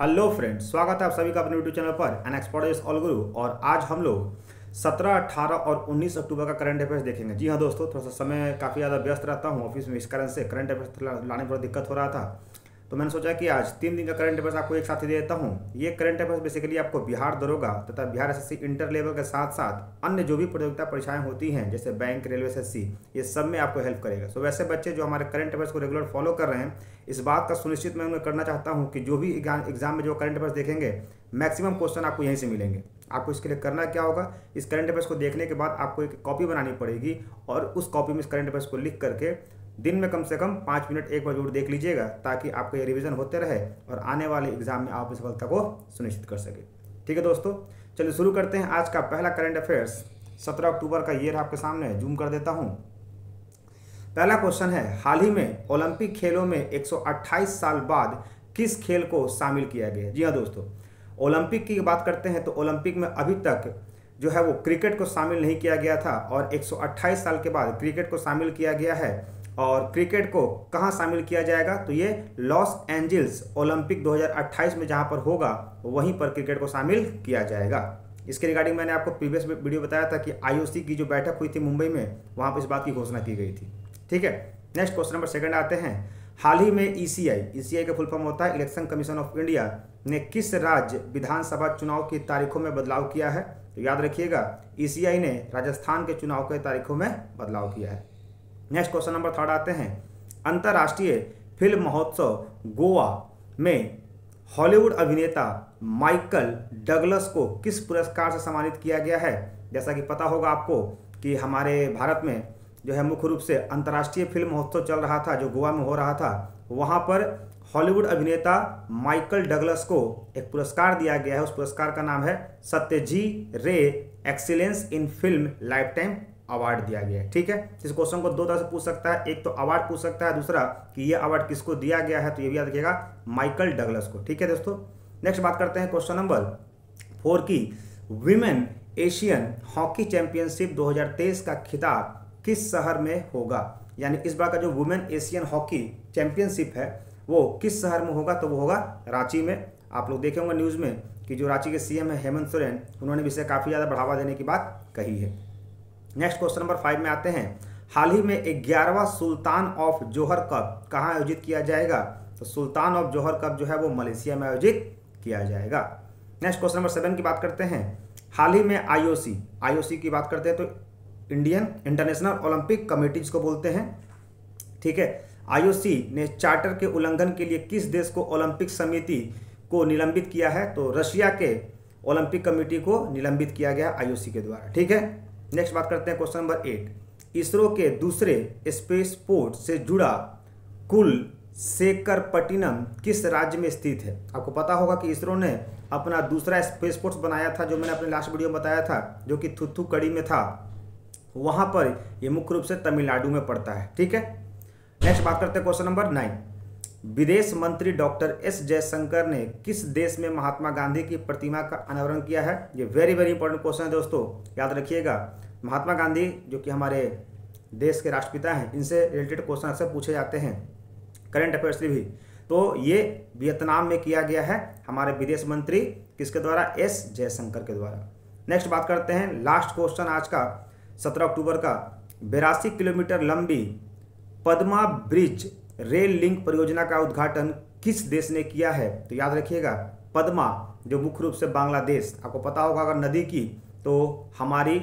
Hello friends, स्वागत है आप सभी का अपने यूट्यूब चैनल पर एन एक्सपर्ट इज ऑल गुरु। और आज हम लोग 17, 18 और 19 अक्टूबर का करंट अफेयर्स देखेंगे। जी हाँ दोस्तों, थोड़ा सा समय काफ़ी ज़्यादा व्यस्त रहता हूँ ऑफिस में, इस कारण से करंट अफेयर्स लाने में थोड़ा दिक्कत हो रहा था। तो मैंने सोचा कि आज 3 दिन का करंट अफेयर्स आपको एक साथ ही दे देता हूँ। ये करंट अफेयर्स बेसिकली आपको बिहार दरोगा तथा बिहार एसएससी इंटर लेवल के साथ साथ अन्य जो भी प्रतियोगिता परीक्षाएं होती हैं जैसे बैंक, रेलवे, एसएससी, ये सब में आपको हेल्प करेगा। तो वैसे बच्चे जो हमारे करंट अफेयर्स को रेगुलर फॉलो कर रहे हैं, इस बात का सुनिश्चित मैं उन्हें करना चाहता हूँ कि जो भी एग्जाम में जो करंट अफेयर्स देखेंगे, मैक्सिमम क्वेश्चन आपको यहीं से मिलेंगे। आपको इसके लिए करना क्या होगा, इस करंट अफेयर्स को देखने के बाद आपको एक कॉपी बनानी पड़ेगी और उस कॉपी में इस करंट अफेयर्स को लिख करके दिन में कम से कम 5 मिनट एक बार जरूर देख लीजिएगा, ताकि आपका ये रिवीजन होते रहे और आने वाले एग्जाम में आप इस सफलता को सुनिश्चित कर सके। ठीक है दोस्तों, चलिए शुरू करते हैं। आज का पहला करंट अफेयर्स 17 अक्टूबर का ये आपके सामने, जूम कर देता हूँ। पहला क्वेश्चन है, हाल ही में ओलंपिक खेलों में 128 साल बाद किस खेल को शामिल किया गया? जी हाँ दोस्तों, ओलंपिक की बात करते हैं तो ओलंपिक में अभी तक जो है वो क्रिकेट को शामिल नहीं किया गया था और 128 साल के बाद क्रिकेट को शामिल किया गया है। और क्रिकेट को कहाँ शामिल किया जाएगा, तो ये लॉस एंजल्स ओलंपिक 2028 में जहाँ पर होगा वहीं पर क्रिकेट को शामिल किया जाएगा। इसके रिगार्डिंग मैंने आपको प्रीवियस वीडियो बताया था कि आईओसी की जो बैठक हुई थी मुंबई में, वहाँ पर इस बात की घोषणा की गई थी। ठीक है, नेक्स्ट क्वेश्चन नंबर 2 आते हैं। हाल ही में ईसीआई का फुल फॉर्म होता है इलेक्शन कमीशन ऑफ इंडिया, ने किस राज्य विधानसभा चुनाव की तारीखों में बदलाव किया है? तो याद रखिएगा, ईसीआई ने राजस्थान के चुनाव के तारीखों में बदलाव किया है। नेक्स्ट क्वेश्चन नंबर 3 आते हैं। अंतर्राष्ट्रीय फिल्म महोत्सव गोवा में हॉलीवुड अभिनेता माइकल डगलस को किस पुरस्कार से सम्मानित किया गया है? जैसा कि पता होगा आपको कि हमारे भारत में जो है मुख्य रूप से अंतर्राष्ट्रीय फिल्म महोत्सव चल रहा था जो गोवा में हो रहा था, वहाँ पर हॉलीवुड अभिनेता माइकल डगलस को एक पुरस्कार दिया गया है। उस पुरस्कार का नाम है सत्यजीत रे excellence in film life time award दिया गया है। ठीक है, इस क्वेश्चन को 2 तरह से पूछ सकता है, एक तो अवार्ड पूछ सकता है, दूसरा कि ये अवार्ड किसको दिया गया है, तो ये भी याद रखिएगा, माइकल डगलस को। ठीक है दोस्तों, नेक्स्ट बात करते हैं क्वेश्चन नंबर 4 की। विमेन एशियन हॉकी चैंपियनशिप 2023 का खिताब किस शहर में होगा? यानी इस बार का जो वुमेन एशियन हॉकी चैंपियनशिप है वो किस शहर में होगा? तो वो होगा रांची में। आप लोग देखे होंगे न्यूज़ में कि जो रांची के सीएम है हेमंत सोरेन, उन्होंने भी इसे काफ़ी ज़्यादा बढ़ावा देने की बात कही है। नेक्स्ट क्वेश्चन नंबर 5 में आते हैं। हाल ही में 11वां सुल्तान ऑफ जोहर कप कहाँ आयोजित किया जाएगा? तो सुल्तान ऑफ जोहर कप जो है वो मलेशिया में आयोजित किया जाएगा। नेक्स्ट क्वेश्चन नंबर 7 की बात करते हैं। हाल ही में आईओसी की बात करते हैं तो इंडियन इंटरनेशनल ओलंपिक कमेटी जिसको बोलते हैं। ठीक है, आईओसी ने चार्टर के उल्लंघन के लिए किस देश को ओलंपिक समिति को निलंबित किया है? तो रशिया के ओलंपिक कमेटी को निलंबित किया गया आईओसी के द्वारा। ठीक है, नेक्स्ट बात करते हैं क्वेश्चन नंबर 8। इसरो के दूसरे स्पेस पोर्ट से जुड़ा कुलशेखरपट्टिनम किस राज्य में स्थित है? आपको पता होगा कि इसरो ने अपना दूसरा स्पेस पोर्ट बनाया था, जो मैंने अपने लास्ट वीडियो में बताया था, जो कि थुथुकड़ी में था। वहां पर ये मुख्य रूप से तमिलनाडु में पड़ता है। ठीक है, नेक्स्ट बात करते हैं क्वेश्चन नंबर 9। विदेश मंत्री डॉक्टर एस जयशंकर ने किस देश में महात्मा गांधी की प्रतिमा का अनावरण किया है? ये वेरी वेरी इंपॉर्टेंट क्वेश्चन है दोस्तों, याद रखिएगा। महात्मा गांधी जो कि हमारे देश के राष्ट्रपिता हैं, इनसे रिलेटेड क्वेश्चन अक्सर पूछे जाते हैं करंट अफेयर्स से भी। तो ये वियतनाम में किया गया है हमारे विदेश मंत्री किसके द्वारा? एस जयशंकर के द्वारा। नेक्स्ट बात करते हैं लास्ट क्वेश्चन आज का 17 अक्टूबर का। 82 किलोमीटर लंबी पद्मा ब्रिज रेल लिंक परियोजना का उद्घाटन किस देश ने किया है? तो याद रखिएगा, पद्मा जो मुख्य रूप से बांग्लादेश, आपको पता होगा अगर नदी की, तो हमारी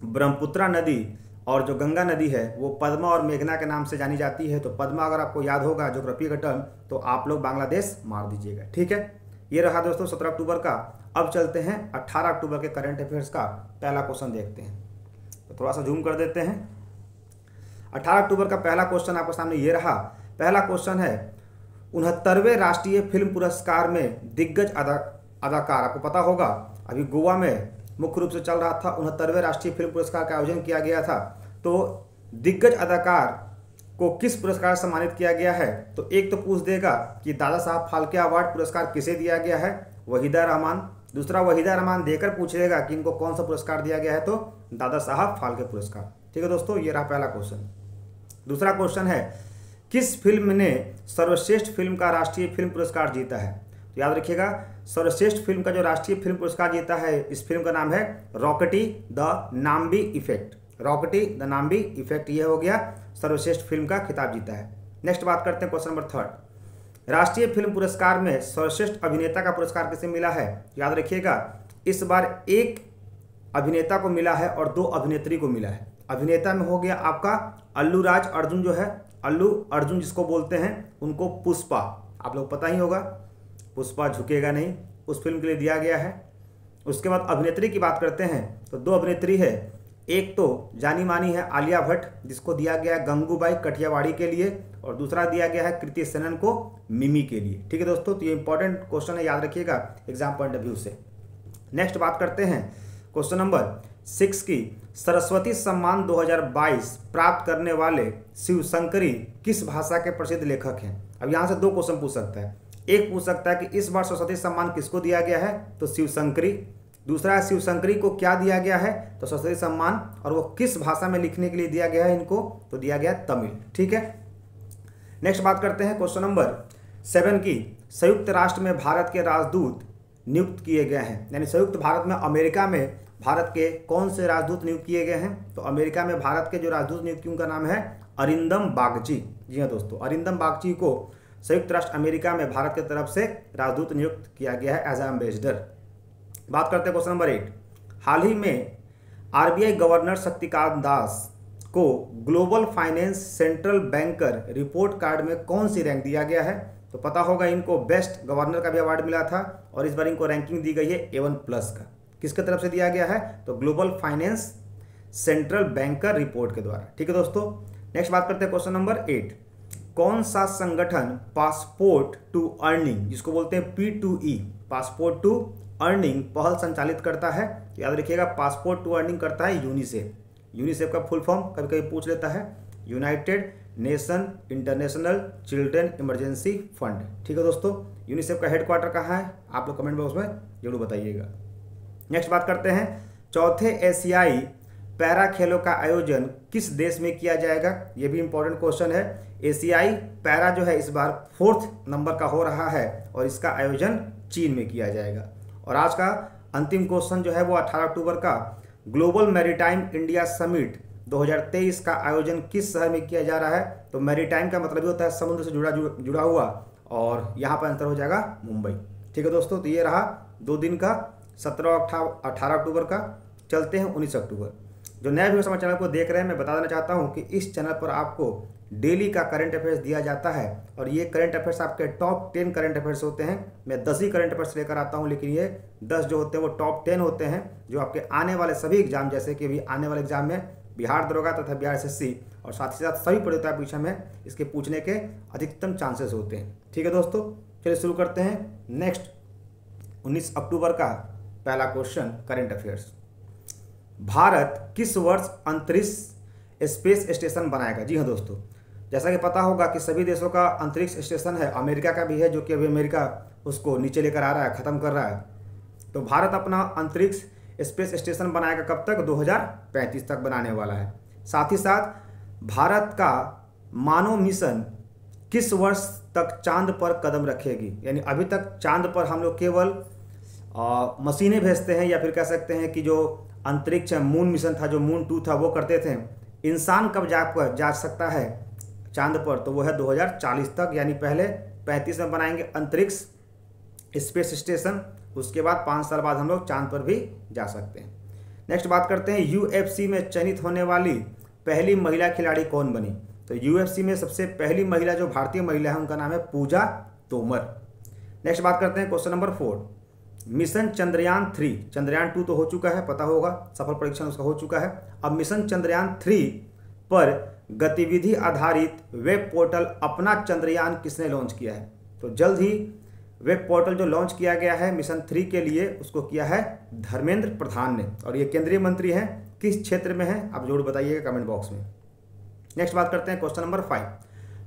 ब्रह्मपुत्रा नदी और जो गंगा नदी है वो पद्मा और मेघना के नाम से जानी जाती है। तो पद्मा अगर आपको याद होगा ज्योग्राफी का टर्म, तो आप लोग बांग्लादेश मार दीजिएगा। ठीक है, ये रहा दोस्तों 17 अक्टूबर का। अब चलते हैं 18 अक्टूबर के करंट अफेयर्स का पहला क्वेश्चन देखते हैं। तो थोड़ा सा जूम कर देते हैं। 18 अक्टूबर का पहला क्वेश्चन आपके सामने ये रहा। पहला क्वेश्चन है, 69वें राष्ट्रीय फिल्म पुरस्कार में दिग्गज अदाकार, आपको पता होगा अभी गोवा में मुख्य रूप से चल रहा था, 69वें राष्ट्रीय फिल्म पुरस्कार का आयोजन किया गया था। तो दिग्गज अदाकार को किस पुरस्कार से सम्मानित किया गया है? तो एक तो पूछ देगा कि दादा साहब फाल्के अवार्ड पुरस्कार किसे दिया गया है? वहीदा रहमान। दूसरा, वहीदा रहमान देकर पूछेगा कि इनको कौन सा पुरस्कार दिया गया है? तो दादा साहब फाल्के पुरस्कार। ठीक है दोस्तों, ये रहा पहला क्वेश्चन। दूसरा क्वेश्चन है, किस फिल्म ने सर्वश्रेष्ठ फिल्म का राष्ट्रीय फिल्म पुरस्कार जीता है? तो याद रखिएगा, सर्वश्रेष्ठ फिल्म का जो राष्ट्रीय फिल्म पुरस्कार जीता है, इस फिल्म का नाम है Rocketry the Nambi effect. Rocketry the Nambi effect, ये हो गया सर्वश्रेष्ठ फिल्म का खिताब जीता है। नेक्स्ट बात करते हैं क्वेश्चन नंबर 3, राष्ट्रीय फिल्म पुरस्कार में सर्वश्रेष्ठ अभिनेता का पुरस्कार किसे मिला है? याद रखिएगा, इस बार एक अभिनेता को मिला है और 2 अभिनेत्री को मिला है। अभिनेता में हो गया आपका अल्लू राज अर्जुन, जो है अल्लू अर्जुन जिसको बोलते हैं, उनको पुष्पा, आप लोग पता ही होगा, पुष्पा झुकेगा नहीं, उस फिल्म के लिए दिया गया है। उसके बाद अभिनेत्री की बात करते हैं तो 2 अभिनेत्री है, एक तो जानी मानी है आलिया भट्ट, जिसको दिया गया है गंगूबाई कठियावाड़ी के लिए, और दूसरा दिया गया है कृति सेनन को मिमी के लिए। ठीक है दोस्तों, तो ये इंपॉर्टेंट क्वेश्चन है, याद रखिएगा एग्जाम पॉइंट ऑफ व्यू से। नेक्स्ट बात करते हैं क्वेश्चन नंबर 6 की, सरस्वती सम्मान 2022 प्राप्त करने वाले शिवशंकरी किस भाषा के प्रसिद्ध लेखक हैं? अब यहाँ से 2 क्वेश्चन पूछ सकता है। एक पूछ सकता है कि इस बार सरस्वती सम्मान किसको दिया गया है, तो शिवशंकरी। दूसरा है शिवशंकरी को क्या दिया गया है, तो सरस्वती सम्मान, और वो किस भाषा में लिखने के लिए दिया गया है इनको, तो दिया गया तमिल। ठीक है, नेक्स्ट बात करते हैं क्वेश्चन नंबर 7 की, संयुक्त राष्ट्र में भारत के राजदूत नियुक्त किए गए हैं, यानी संयुक्त भारत में अमेरिका में भारत के कौन से राजदूत नियुक्त किए गए हैं? तो अमेरिका में भारत के जो राजदूत नियुक्त किए उनका नाम है अरिंदम बागची। जी हाँ दोस्तों, अरिंदम बागची को संयुक्त राष्ट्र अमेरिका में भारत की तरफ से राजदूत नियुक्त किया गया है एज ए एम्बेसडर। बात करते हैं क्वेश्चन नंबर 8, हाल ही में आरबीआई गवर्नर शक्तिकांत दास को global finance central banker report card में कौन सी रैंक दिया गया है? तो पता होगा इनको बेस्ट गवर्नर का भी अवार्ड मिला था, और इस बार इनको रैंकिंग दी गई है A1+ का। किसके तरफ से दिया गया है? तो global finance central banker report के द्वारा। ठीक है दोस्तों, नेक्स्ट बात करते हैं क्वेश्चन नंबर 8, कौन सा संगठन पासपोर्ट टू अर्निंग, जिसको बोलते हैं P2E, पासपोर्ट टू अर्निंग पहल संचालित करता है? याद रखिएगा, पासपोर्ट टू अर्निंग करता है यूनिसेफ। यूनिसेफ का फुल फॉर्म कभी कभी पूछ लेता है, United nation international children emergency fund. ठीक है दोस्तों, यूनिसेफ का हेडक्वार्टर कहाँ है, आप लोग कमेंट बॉक्स में जरूर बताइएगा। नेक्स्ट बात करते हैं, चौथे एशियाई पैरा खेलों का आयोजन किस देश में किया जाएगा? ये भी इंपॉर्टेंट क्वेश्चन है। एशियाई पैरा जो है इस बार 4th नंबर का हो रहा है, और इसका आयोजन चीन में किया जाएगा। और आज का अंतिम क्वेश्चन जो है वो 18 अक्टूबर का, ग्लोबल मैरीटाइम इंडिया समिट 2023 का आयोजन किस शहर में किया जा रहा है? तो मैरीटाइम का मतलब ही होता है समुद्र से जुड़ा हुआ, और यहाँ पर आंसर हो जाएगा मुंबई। ठीक है दोस्तों, तो ये रहा 2 दिन का, 17-18 अक्टूबर का। चलते हैं 19 अक्टूबर। जो नया व्यूअर्स हमारे चैनल को देख रहे हैं, मैं बता देना चाहता हूं कि इस चैनल पर आपको डेली का करंट अफेयर्स दिया जाता है, और ये करंट अफेयर्स आपके टॉप 10 करंट अफेयर्स होते हैं। मैं 10 ही करंट अफेयर्स लेकर आता हूं, लेकिन ये 10 जो होते हैं वो टॉप 10 होते हैं, जो आपके आने वाले सभी एग्जाम, जैसे कि अभी आने वाले एग्जाम में बिहार दरोगा तथा बिहार SSC और साथ ही साथ सभी प्रतियोगिता परीक्षा में इसके पूछने के अधिकतम चांसेस होते हैं। ठीक है दोस्तों, चलिए शुरू करते हैं। नेक्स्ट 19 अक्टूबर का पहला क्वेश्चन, करंट अफेयर्स। भारत किस वर्ष अंतरिक्ष स्पेस स्टेशन बनाएगा? जी हाँ दोस्तों, जैसा कि पता होगा कि सभी देशों का अंतरिक्ष स्टेशन है, अमेरिका का भी है, जो कि अभी अमेरिका उसको नीचे लेकर आ रहा है, ख़त्म कर रहा है। तो भारत अपना अंतरिक्ष स्पेस स्टेशन बनाएगा कब तक? 2035 तक बनाने वाला है। साथ ही साथ भारत का मानव मिशन किस वर्ष तक चांद पर कदम रखेगी? यानी अभी तक चांद पर हम लोग केवल मशीनें भेजते हैं, या फिर कह सकते हैं कि जो अंतरिक्ष मून मिशन था, जो मून 2 था, वो करते थे। इंसान कब जा सकता है चांद पर? तो वो है 2040 तक, यानी पहले 35 में बनाएंगे अंतरिक्ष स्पेस स्टेशन, उसके बाद 5 साल बाद हम लोग चांद पर भी जा सकते हैं। नेक्स्ट बात करते हैं, UFC में चयनित होने वाली पहली महिला खिलाड़ी कौन बनी? तो UFC में सबसे पहली महिला जो भारतीय महिला है उनका नाम है पूजा तोमर। नेक्स्ट बात करते हैं question number 4, mission Chandrayaan 3, Chandrayaan 2 तो हो चुका है, पता होगा, सफल परीक्षण उसका हो चुका है। अब मिशन चंद्रयान 3 पर गतिविधि आधारित वेब पोर्टल अपना चंद्रयान किसने लॉन्च किया है? तो जल्द ही वेब पोर्टल जो लॉन्च किया गया है मिशन 3 के लिए, उसको किया है धर्मेंद्र प्रधान ने, और ये केंद्रीय मंत्री हैं। किस क्षेत्र में है आप जरूर बताइएगा कमेंट बॉक्स में। नेक्स्ट बात करते हैं क्वेश्चन नंबर 5,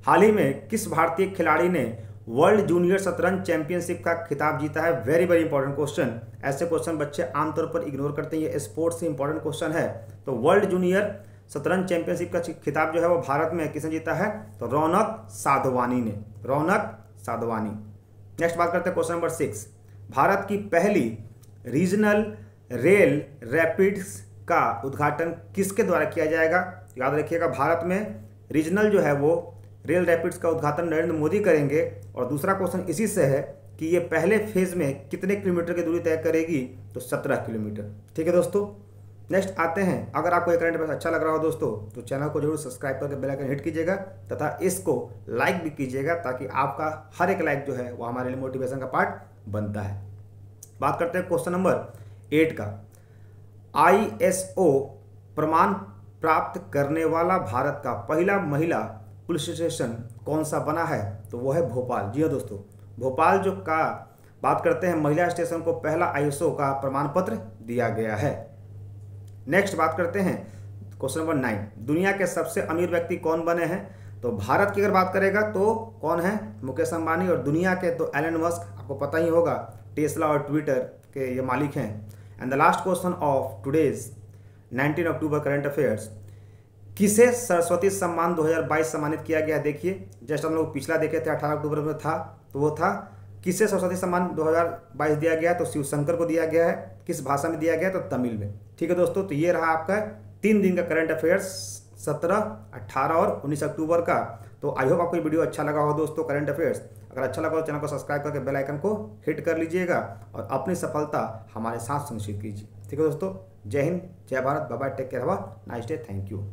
हाल ही में किस भारतीय खिलाड़ी ने वर्ल्ड जूनियर शतरंज चैंपियनशिप का खिताब जीता है? Very very important question. ऐसे क्वेश्चन बच्चे आमतौर पर इग्नोर करते हैं, ये स्पोर्ट्स से इंपॉर्टेंट क्वेश्चन है। तो वर्ल्ड जूनियर शतरंज चैंपियनशिप का खिताब जो है वो भारत में किसने जीता है? तो रौनक साधवानी ने, रौनक साधवानी। नेक्स्ट बात करते हैं क्वेश्चन नंबर 6। भारत की पहली रीजनल रेल रैपिड्स का उद्घाटन किसके द्वारा किया जाएगा? याद रखिएगा, भारत में रीजनल जो है वो रेल रैपिड्स का उद्घाटन नरेंद्र मोदी करेंगे। और दूसरा क्वेश्चन इसी से है कि ये पहले फेज में कितने किलोमीटर की दूरी तय करेगी? तो 17 किलोमीटर। ठीक है दोस्तों, नेक्स्ट आते हैं। अगर आपको ये करंट अफेयर्स अच्छा लग रहा हो दोस्तों तो चैनल को जरूर सब्सक्राइब करके बेल आइकन हिट कीजिएगा तथा इसको लाइक भी कीजिएगा, ताकि आपका हर एक लाइक जो है वो हमारे लिए मोटिवेशन का पार्ट बनता है। बात करते हैं क्वेश्चन नंबर 8 का। ISO प्रमाण प्राप्त करने वाला भारत का पहला महिला पुलिस स्टेशन कौन सा बना है? तो वो है भोपाल। जी हाँ दोस्तों, भोपाल जो का बात करते हैं, महिला स्टेशन को पहला ISO का प्रमाण पत्र दिया गया है। नेक्स्ट बात करते हैं क्वेश्चन नंबर 9। दुनिया के सबसे अमीर व्यक्ति कौन बने हैं? तो भारत की अगर बात करेगा तो कौन है? मुकेश अंबानी। और दुनिया के तो एलन मस्क, आपको पता ही होगा, टेस्ला और ट्विटर के ये मालिक हैं। And the last question of today's 19 October current affairs. किसे सरस्वती सम्मान 2022 सम्मानित किया गया? देखिए, जस्ट हम लोग पिछला देखे थे 18 अक्टूबर में था, तो वो था किसे सरस्वती सम्मान 2022 दिया गया? तो शिव शंकर को दिया गया है। किस भाषा में दिया गया? तो तमिल में। ठीक है दोस्तों, तो ये रहा आपका 3 दिन का करंट अफेयर्स 17, 18 और 19 अक्टूबर का। तो आई होप आपको ये वीडियो अच्छा लगा हो दोस्तों, करंट अफेयर्स। अगर अच्छा लगा तो चैनल को सब्सक्राइब करके बेल आइकन को हिट कर लीजिएगा और अपनी सफलता हमारे साथ सुनिश्चित कीजिए। ठीक है दोस्तों, जय हिंद, जय Bharat, bye bye, take care, have a nice day, thank you.